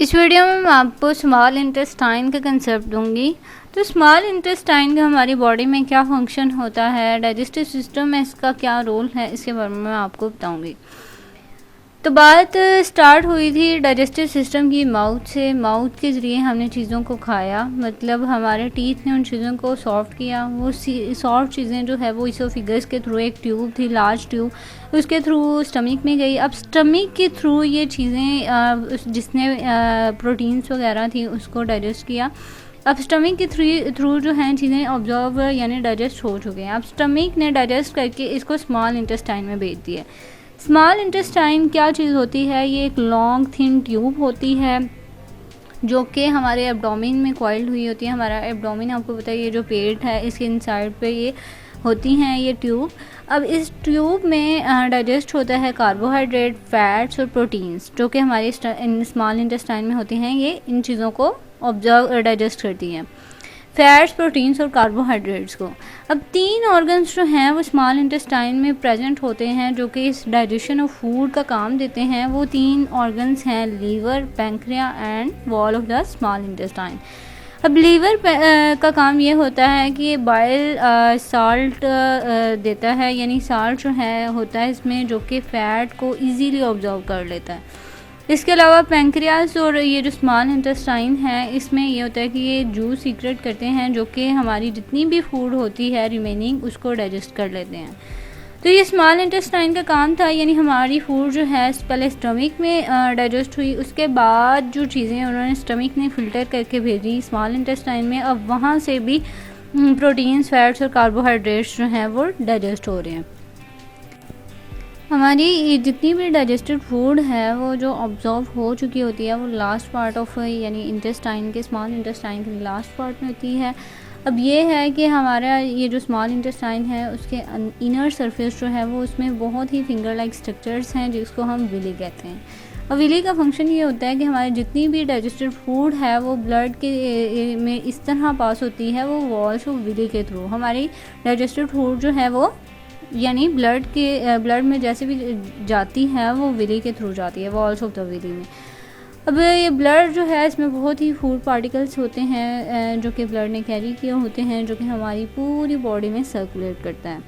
इस वीडियो में मैं आपको स्मॉल इंटेस्टाइन का कंसेप्ट दूंगी। तो स्मॉल इंटेस्टाइन का हमारी बॉडी में क्या फंक्शन होता है, डाइजेस्टिव सिस्टम में इसका क्या रोल है, इसके बारे में मैं आपको बताऊंगी। तो बात स्टार्ट हुई थी डाइजेस्टिव सिस्टम की माउथ से। माउथ के ज़रिए हमने चीज़ों को खाया, मतलब हमारे टीथ ने उन चीज़ों को सॉफ्ट किया। वो सॉफ्ट चीज़ें जो है वो इसोफिगस के थ्रू, एक ट्यूब थी, लार्ज ट्यूब, उसके थ्रू स्टमक में गई। अब स्टमक के थ्रू ये चीज़ें जिसने प्रोटीन्स वगैरह थी उसको डाइजेस्ट किया। अब स्टमक के थ्रू जो हैं चीज़ें ऑब्जर्व यानी डाइजेस्ट हो चुके हैं। अब स्टमक ने डाइजेस्ट करके इसको स्मॉल इंटेस्टाइन में भेज दिया। स्मॉल इंटेस्टाइन क्या चीज़ होती है? ये एक लॉन्ग थिन ट्यूब होती है जो कि हमारे एब्डोमेन में कॉइल्ड हुई होती है। हमारा एब्डोमेन आपको पता है, ये जो पेट है इसके इनसाइड पे ये होती हैं ये ट्यूब। अब इस ट्यूब में डाइजेस्ट होता है कार्बोहाइड्रेट, फैट्स और प्रोटीन्स, जो कि हमारे स्मॉल इंटेस्टाइन में होती हैं। ये इन चीज़ों को ऑब्जर्व डाइजेस्ट करती हैं, फैट्स, प्रोटीन्स और कार्बोहाइड्रेट्स को। अब तीन ऑर्गन्स जो हैं वो स्मॉल इंटेस्टाइन में प्रेजेंट होते हैं जो कि इस डाइजेशन ऑफ फूड का काम देते हैं। वो तीन ऑर्गन्स हैं liver, pancreas and wall of the small intestine. अब लीवर का काम ये होता है कि ये बाइल साल्ट देता है, यानी साल्ट जो है होता है इसमें, जो कि फ़ैट को इजीली ऑब्जर्व कर लेता है। इसके अलावा पैंक्रियास और ये जो स्मॉल इंटेस्टाइन है इसमें ये होता है कि ये जूस सीक्रेट करते हैं जो कि हमारी जितनी भी फूड होती है रिमेनिंग उसको डाइजेस्ट कर लेते हैं। तो ये स्मॉल इंटेस्टाइन का काम था, यानी हमारी फूड जो है पहले स्टमक में डाइजेस्ट हुई, उसके बाद जो चीज़ें उन्होंने स्टमक ने फ़िल्टर करके भेजी स्मॉल इंटेस्टाइन में। अब वहाँ से भी प्रोटीन्स, फैट्स और कार्बोहाइड्रेट्स जो हैं वो डाइजेस्ट हो रहे हैं। हमारी जितनी भी डाइजेस्टेड फूड है वो जो ऑब्जॉर्व हो चुकी होती है वो लास्ट पार्ट ऑफ यानी इंटेस्टाइन के, स्मॉल इंटेस्टाइन के लास्ट पार्ट में होती है। अब ये है कि हमारा ये जो स्मॉल इंटेस्टाइन है उसके इनर सरफेस जो है वो उसमें बहुत ही फिंगर लाइक स्ट्रक्चर्स हैं जिसको हम विली कहते हैं। और विली का फंक्शन ये होता है कि हमारी जितनी भी डाइजेस्टेड फूड है वो ब्लड के में इस तरह पास होती है, वो वॉल्स ऑफ विली के थ्रू। हमारी डाइजेस्टेड फूड जो है वो यानी ब्लड में जैसे भी जाती है वो विली के थ्रू जाती है, वॉल्स ऑफ द विली में। अब ये ब्लड जो है इसमें बहुत ही फूड पार्टिकल्स होते हैं जो कि ब्लड ने कैरी किए होते हैं, जो कि हमारी पूरी बॉडी में सर्कुलेट करता है।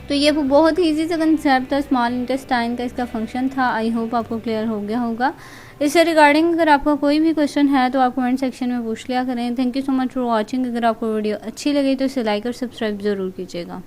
तो ये वो बहुत ही ईजी सा कंसेप्ट था स्मॉल इंटेस्टाइन का, इसका फंक्शन था। आई होप आपको क्लियर हो गया होगा। इससे रिगार्डिंग अगर आपका कोई भी क्वेश्चन है तो आप कमेंट सेक्शन में पूछ लिया करें। Thank you so much for watching. अगर आपको वीडियो अच्छी लगी तो इसे लाइक और सब्सक्राइब ज़रूर कीजिएगा।